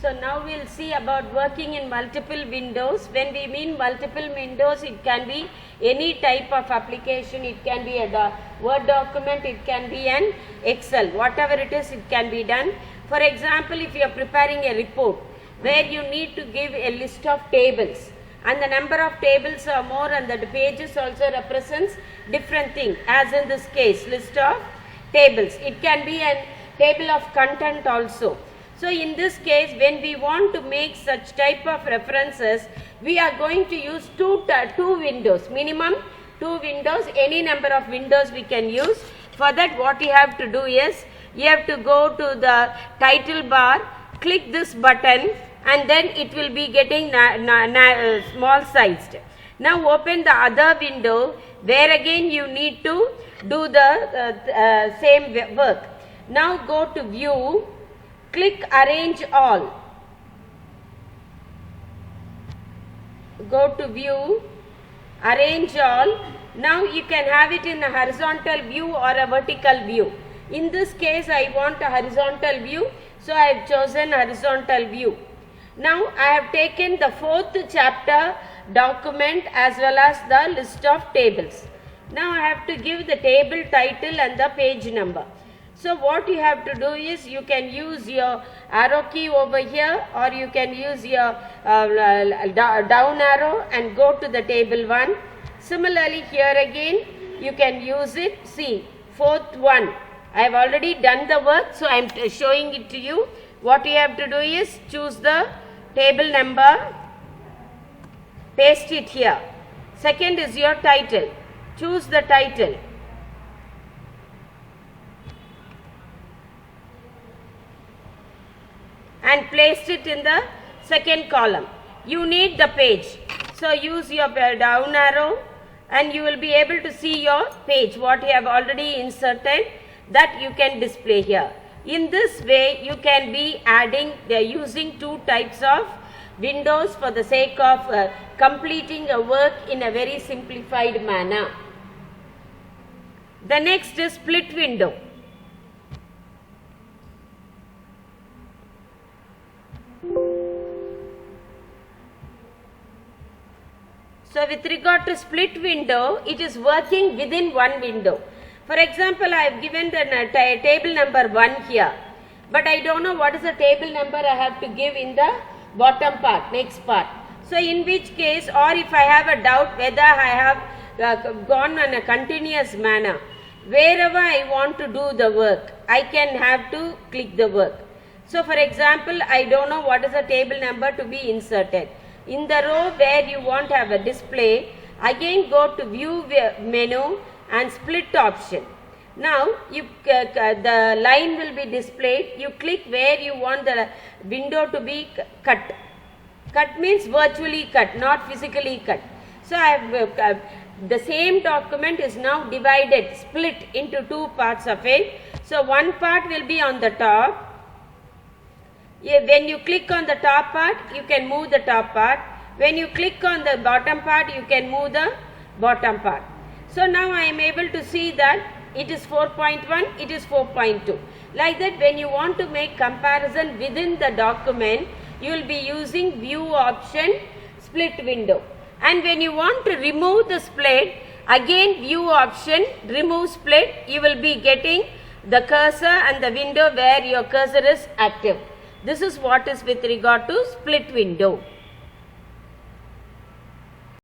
So now we'll see about working in multiple windows. When we mean multiple windows, it can be any type of application. It can be a Word document, it can be an Excel, whatever it is, it can be done. For example, if you are preparing a report where you need to give a list of tables and the number of tables are more and the pages also represents different thing, as in this case list of tables. It can be a table of content also. So in this case, when we want to make such type of references, we are going to use two windows, minimum 2 windows, any number of windows we can use. For that, what you have to do is, you have to go to the title bar, click this button, and then it will be getting small sized. Now open the other window where again you need to do the same work. Now go to view, click arrange all. Go to view, arrange all. Now you can have it in a horizontal view or a vertical view. In this case I want a horizontal view, so I have chosen horizontal view. Now I have taken the 4th chapter document as well as the list of tables. Now I have to give the table title and the page number. So what you have to do is, you can use your arrow key over here, or you can use your down arrow and go to the table 1. Similarly here again you can use it. See, 4th one, I have already done the work, so I am showing it to you. What you have to do is, choose the table number, paste it here. Second is your title, choose the title. And placed it in the second column. You need the page, so use your down arrow and you will be able to see your page, what you have already inserted, that you can display here. In this way you can be adding, using 2 types of windows for the sake of completing a work in a very simplified manner. The next is split window. So with regard to split window, it is working within one window. For example, I have given the table number 1 here, but I don't know what is the table number I have to give in the bottom part, next part. So in which case, or if I have a doubt whether I have gone on a continuous manner, wherever I want to do the work, I can have to click the work. So for example, I don't know what is the table number to be inserted. In the row where you want to have a display, again go to view menu and split option. Now the line will be displayed. You click where you want the window to be cut. Cut means virtually cut, not physically cut. So I have the same document is now divided, split into 2 parts of it. So one part will be on the top. When you click on the top part, you can move the top part. When you click on the bottom part, you can move the bottom part. So now I am able to see that it is 4.1, it is 4.2. Like that, when you want to make comparison within the document, you will be using view option, split window. And when you want to remove the split, again view option, remove split, you will be getting the cursor and the window where your cursor is active. This is what is with regard to split window.